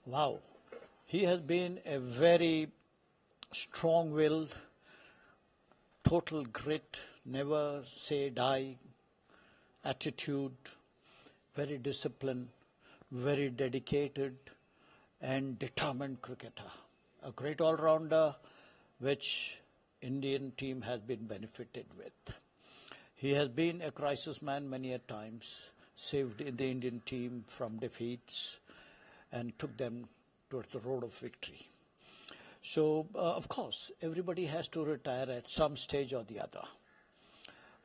Wow. He has been a very strong-willed, total grit, never say die attitude, very disciplined, very dedicated and determined cricketer. A great all-rounder which Indian team has been benefited with. He has been a crisis man many a times, saved the Indian team from defeats and took them towards the road of victory. So, of course, everybody has to retire at some stage or the other,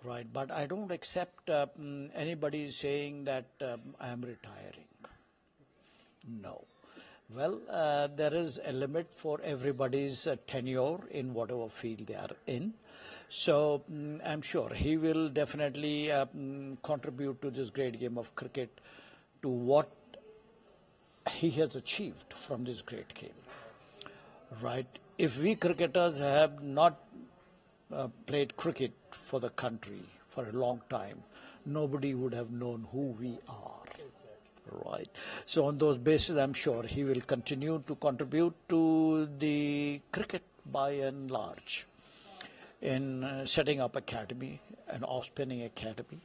right? But I don't accept anybody saying that I am retiring. No. Well, there is a limit for everybody's tenure in whatever field they are in. So I'm sure he will definitely contribute to this great game of cricket, to what he has achieved from this great game. Right? If we cricketers have not played cricket for the country for a long time, nobody would have known who we are. Right. So on those bases, I'm sure he will continue to contribute to the cricket by and large in setting up academy, an off-spinning academy,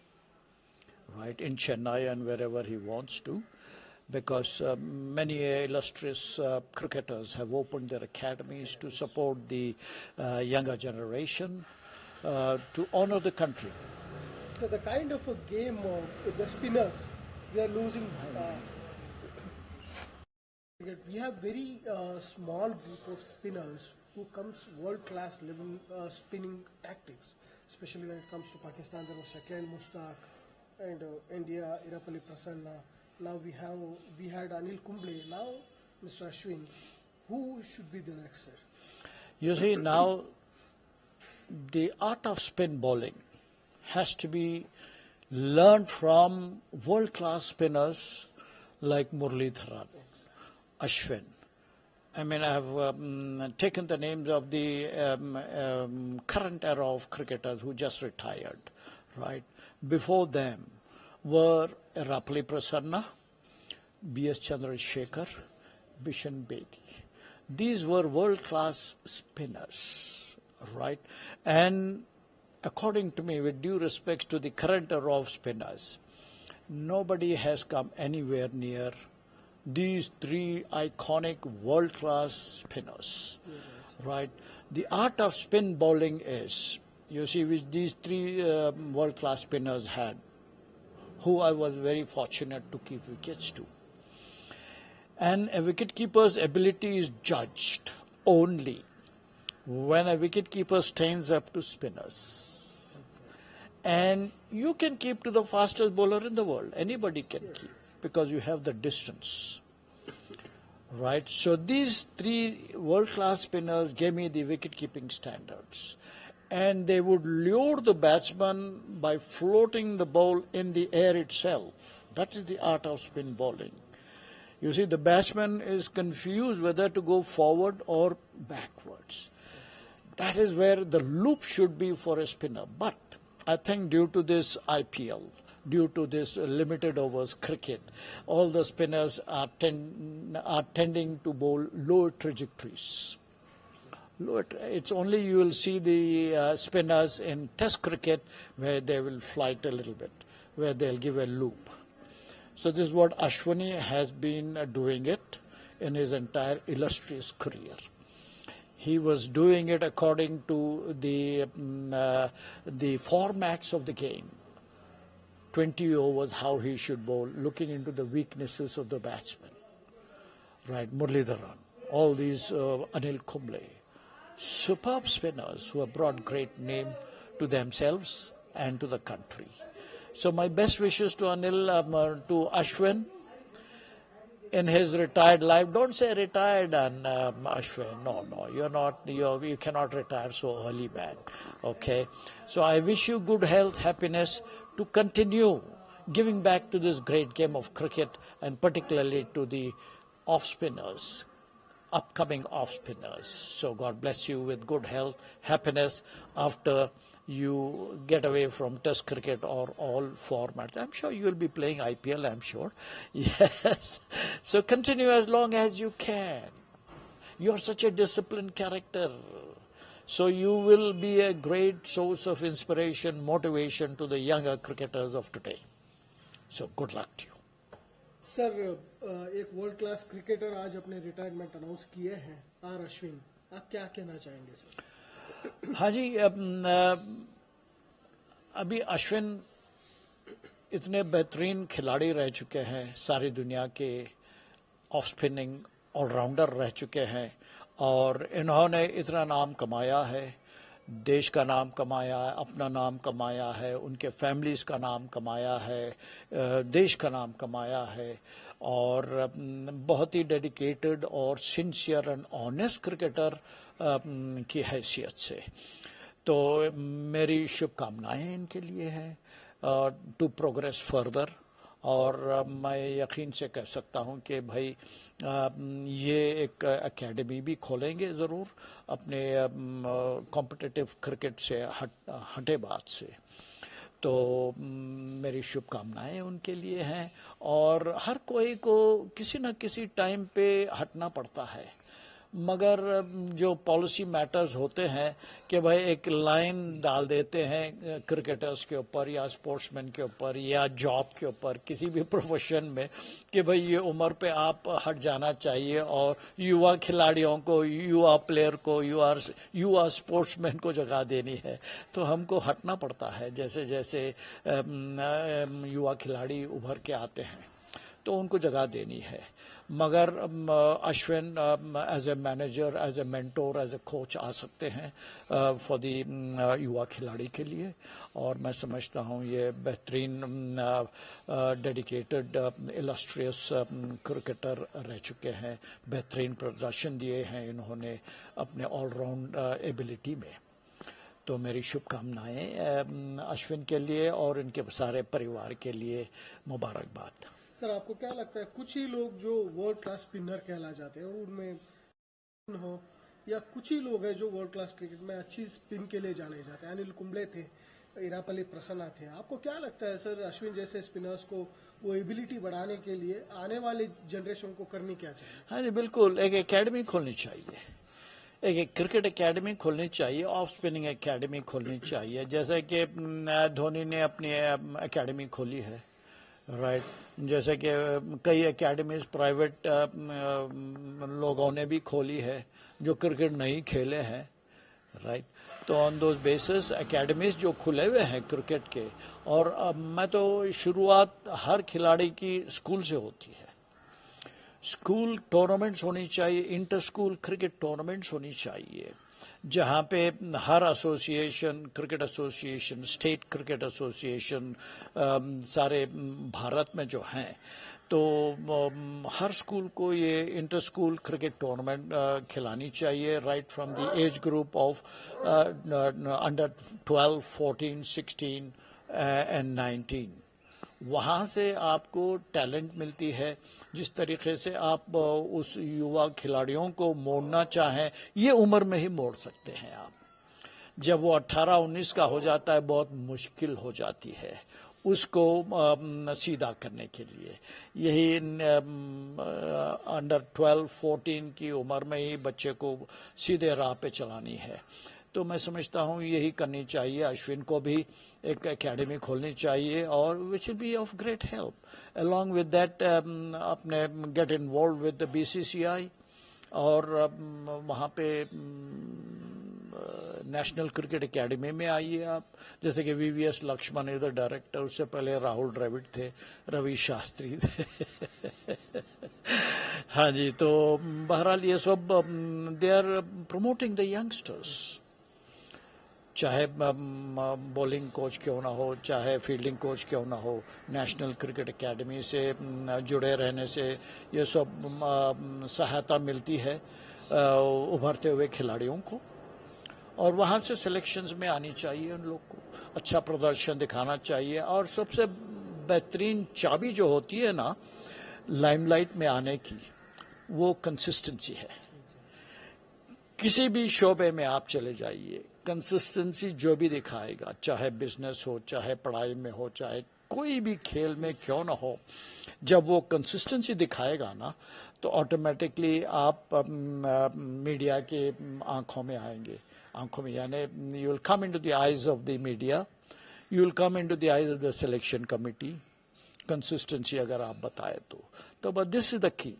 right, in Chennai and wherever he wants to, because many illustrious cricketers have opened their academies to support the younger generation, to honor the country. So the kind of a game with the spinners, we are losing. We have very small group of spinners who comes world-class level spinning tactics, especially when it comes to Pakistan. There was Shakil Mushtaq and India, Irapalli Prasanna. Now we had Anil Kumble. Now Mr. Ashwin. Who should be the next, sir? You see, now the art of spin bowling has to be learned from world-class spinners like Muralidharan, Ashwin. I mean, I have taken the names of the current era of cricketers who just retired, right? Before them were Irapalli Prasanna, B.S. Chandrasekhar, Bishan Bedi. These were world-class spinners, right? And according to me, with due respect to the current era of spinners, nobody has come anywhere near these three iconic world-class spinners, right? The art of spin bowling is, you see, which these three world-class spinners had, who I was very fortunate to keep wickets to. And a wicket-keeper's ability is judged only when a wicket-keeper stands up to spinners. And you can keep to the fastest bowler in the world. Anybody can keep, because you have the distance. Right? So these three world-class spinners gave me the wicket-keeping standards. And they would lure the batsman by floating the ball in the air itself. That is the art of spin bowling. You see, the batsman is confused whether to go forward or backwards. That is where the loop should be for a spinner. But I think due to this IPL, due to this limited overs cricket, all the spinners are tending to bowl lower trajectories. It's only you will see the spinners in Test cricket where they will flight a little bit, where they'll give a loop. So this is what Ashwini has been doing it in his entire illustrious career. He was doing it according to the formats of the game. 20 overs, how he should bowl, looking into the weaknesses of the batsman. Right, Muralidharan, all these Anil Kumble, superb spinners who have brought great name to themselves and to the country. So my best wishes to to Ashwin in his retired life. Don't say retired, and Ashwin. No, you're not. You cannot retire so early, man. Okay. So I wish you good health, happiness to continue giving back to this great game of cricket, and particularly to the off spinners, upcoming off spinners. So God bless you with good health, happiness after you get away from Test cricket or all formats. I'm sure you will be playing IPL, I'm sure. Yes. So continue as long as you can. You are such a disciplined character. So you will be a great source of inspiration, motivation to the younger cricketers of today. So good luck to you. Sir एक world class cricketer आज अपने retirement announce किए हैं are Ashwin, आप क्या कहना चाहेंगे sir? हाँ जी, अभी अश्विन इतने बेहतरीन खिलाड़ी रह चुके हैं, सारी दुनिया के ऑफ स्पिनिंग ऑलराउंडर रह चुके हैं और इन्होंने इतना नाम कमाया है, देश का नाम कमाया है, अपना नाम कमाया है, उनके फैमिलीज का नाम कमाया है, देश का नाम कमाया है और बहुत ही डेडिकेटेड और सिंसियर एंड ऑनेस्ट क्रिकेटर की हैसियत से। तो मेरी शुभकामनाएं इनके लिए हैं टू प्रोग्रेस फर्दर और मैं यकीन से कह सकता हूं कि भाई ये एक एकेडमी भी खोलेंगे ज़रूर अपने कॉम्पिटिटिव क्रिकेट से हटे बात से। तो मेरी शुभकामनाएं उनके लिए हैं और हर कोई को किसी न किसी टाइम पे हटना पड़ता है, मगर जो पॉलिसी मैटर्स होते हैं कि भाई एक लाइन डाल देते हैं क्रिकेटर्स के ऊपर या स्पोर्ट्समैन के ऊपर या जॉब के ऊपर, किसी भी प्रोफेशन में, कि भाई ये उम्र पे आप हट जाना चाहिए और युवा खिलाड़ियों को, युवा प्लेयर को, युवा स्पोर्ट्समैन को जगह देनी है। तो हमको हटना पड़ता है, जैसे जैसे युवा खिलाड़ी उभर के आते हैं तो उनको जगह देनी है। मगर Ashwin as a manager, as a mentor, as a coach आ सकते हैं फॉर द युवा खिलाड़ी के लिए और मैं समझता हूँ ये बेहतरीन डेडिकेटेड इलस्ट्रियस क्रिकेटर रह चुके हैं, बेहतरीन प्रदर्शन दिए हैं इन्होंने अपने ऑलराउंड एबिलिटी में। तो मेरी शुभकामनाएं अश्विन के लिए और इनके सारे परिवार के लिए, मुबारकबाद। सर आपको क्या लगता है कुछ ही लोग जो वर्ल्ड क्लास स्पिनर कहला जाते हैं उनमें हो या कुछ ही लोग हैं जो वर्ल्ड क्लास क्रिकेट में अच्छी स्पिन के लिए जाने जाते हैं? अनिल कुंबले थे, इरापल्ली प्रसन्ना थे। आपको क्या लगता है सर अश्विन जैसे स्पिनर्स को वो एबिलिटी बढ़ाने के लिए आने वाले जनरेशन को करनी क्या चाहिए? हाँ जी बिल्कुल, एक एकेडमी खोलनी चाहिए, एक क्रिकेट एकेडमी खोलनी चाहिए, ऑफ स्पिनिंग एकेडमी खोलनी चाहिए, जैसे कि धोनी ने अपनी एकेडमी खोली है, राइट। जैसे कि कई एकेडमीज प्राइवेट लोगों ने भी खोली है जो क्रिकेट नहीं खेले हैं, राइट। तो ऑन दोज बेसिस एकेडमीज जो खुले हुए हैं क्रिकेट के, और मैं तो शुरुआत हर खिलाड़ी की स्कूल से होती है। स्कूल टूर्नामेंट्स होनी चाहिए, इंटर स्कूल क्रिकेट टूर्नामेंट्स होनी चाहिए, जहाँ पे हर association, cricket association, state cricket association सारे भारत में जो हैं, तो हर स्कूल को ये इंटर स्कूल क्रिकेट टूर्नामेंट खिलानी चाहिए, right from the age group of under 12, 14, 16 and 19। वहाँ से आपको टैलेंट मिलती है, जिस तरीके से आप उस युवा खिलाड़ियों को मोड़ना चाहें ये उम्र में ही मोड़ सकते हैं आप। जब वो 18-19 का हो जाता है बहुत मुश्किल हो जाती है उसको सीधा करने के लिए। यही अंडर 12, 14 की उम्र में ही बच्चे को सीधे राह पे चलानी है। तो मैं समझता हूँ यही करनी चाहिए। अश्विन को भी एक एकेडमी खोलनी चाहिए और which will be of great help. Along with that अपने get involve with the BCCI और वहाँ पे नेशनल क्रिकेट एकेडमी में आइए आप। जैसे कि VVS लक्ष्मण इधर डायरेक्टर, उससे पहले राहुल द्रविड़ थे, रवि शास्त्री थे हाँ जी। तो बहरहाल ये सब they are promoting the youngsters, चाहे बॉलिंग कोच क्यों ना हो, चाहे फील्डिंग कोच क्यों ना हो, नेशनल क्रिकेट एकेडमी से जुड़े रहने से ये सब सहायता मिलती है उभरते हुए खिलाड़ियों को, और वहाँ से सिलेक्शंस में आनी चाहिए। उन लोग को अच्छा प्रदर्शन दिखाना चाहिए, और सबसे बेहतरीन चाबी जो होती है ना लाइमलाइट में आने की, वो कंसिस्टेंसी है। किसी भी शोबे में आप चले जाइए, कंसिस्टेंसी जो भी दिखाएगा, चाहे बिजनेस हो, चाहे पढ़ाई में हो, चाहे कोई भी खेल में क्यों ना हो, जब वो कंसिस्टेंसी दिखाएगा ना तो ऑटोमेटिकली आप मीडिया के आंखों में आएंगे, आंखों में यानी you will come into the eyes of the media, you will come into the eyes of the selection committee. Consistency अगर आप बताए तो बस this is the key.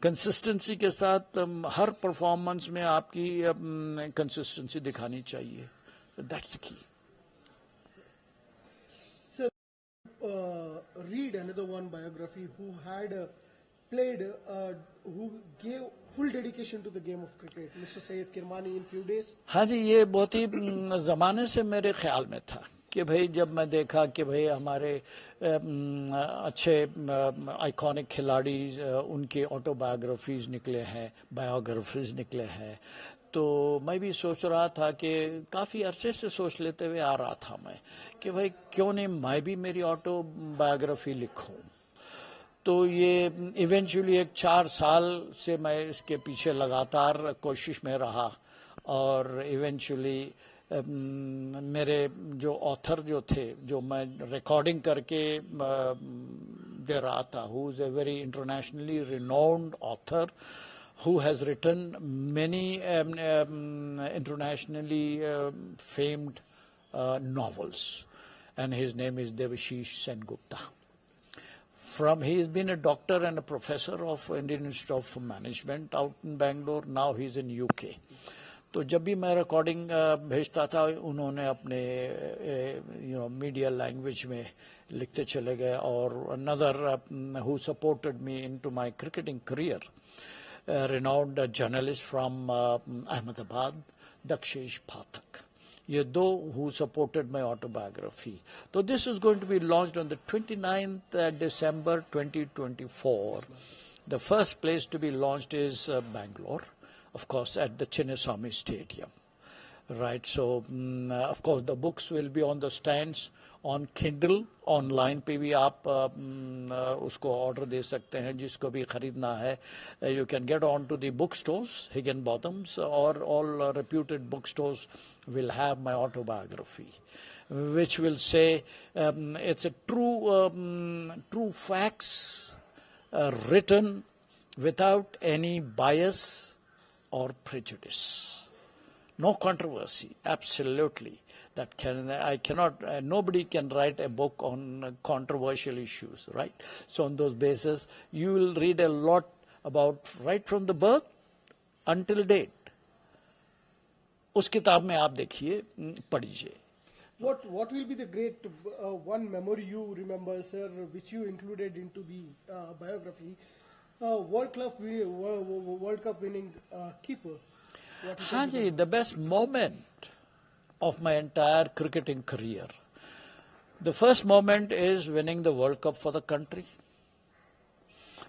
Consistency के साथ हर परफॉर्मेंस में आपकी कंसिस्टेंसी दिखानी चाहिए, that's the key. Sir, read another one biography who had played, who gave full dedication to the game of cricket, Mr. Syed Kirmani in few days. हाँ जी, ये बहुत ही ज़माने से मेरे ख्याल में था कि भाई जब मैं देखा कि भाई हमारे अच्छे आइकॉनिक खिलाड़ी उनके ऑटोबायोग्राफीज निकले हैं, बायोग्राफीज निकले हैं, तो मैं भी सोच रहा था कि काफ़ी अरसे से सोच लेते हुए आ रहा था मैं कि भाई क्यों नहीं मैं भी मेरी ऑटोबायोग्राफी लिखूं। तो ये इवेंचुअली एक 4 साल से मैं इसके पीछे लगातार कोशिश में रहा और इवेंचुअली मेरे जो ऑथर जो थे, जो मैं रिकॉर्डिंग करके दे रहा था, who is a very internationally renowned author who has written many internationally famed novels, and his name is Devashish Sengupta. He has been a doctor and a professor of Indian Institute of Management out in Bangalore. Now he is in UK. तो जब भी मैं recording भेजता था उन्होंने अपने media language में लिखते चले गए। और another who supported me into my cricketing career, renowned journalist from Ahmedabad, Dakshish Pathak. ये दो who supported my autobiography. So this is going to be launched on the 29th December 2024. The first place to be launched is Bangalore, of course, at the Chinnaswamy Stadium. Right, so of course the books will be on the stands on Kindle, online पे भी आप उसको order दे सकते हैं जिसको भी खरीदना है। You can get on to the bookstores, Higginbotham's, or all reputed bookstores will have my autobiography, which will say it's a true facts written without any bias or prejudice. No controversy, absolutely. Nobody can write a book on controversial issues, right? So on those bases, you will read a lot about right from the birth until date. उस किताब में आप देखिए, पढ़िए. What will be the great one memory you remember, sir, which you included into the biography? World Cup winning keeper. हाँ जी, the best moment of my entire cricketing career. The first moment is winning the World Cup for the country.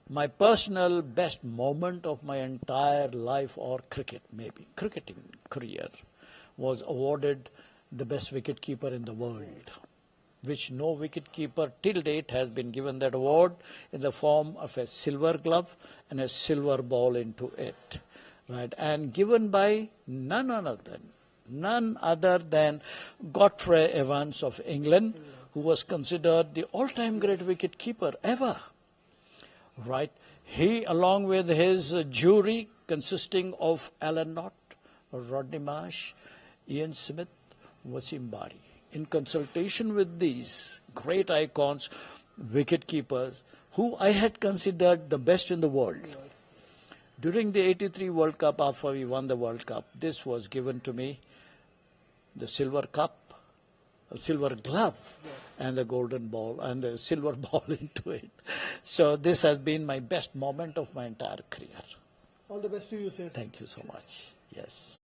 My personal best moment of my entire life or cricketing career was awarded the best wicketkeeper in the world, which no wicketkeeper till date has been given that award in the form of a silver glove and a silver ball into it. Right, and given by none other than Godfrey Evans of England, who was considered the all-time great wicket-keeper ever. Right, he, along with his jury consisting of Alan Knott, Rodney Marsh, Ian Smith, Wasim Bari, in consultation with these great icons, wicket-keepers, who I had considered the best in the world. During the 83 World Cup, after we won the World Cup, this was given to me, the silver cup, a silver glove, and the golden ball, and the silver ball into it. So this has been my best moment of my entire career. All the best to you, sir. Thank you so much. Yes.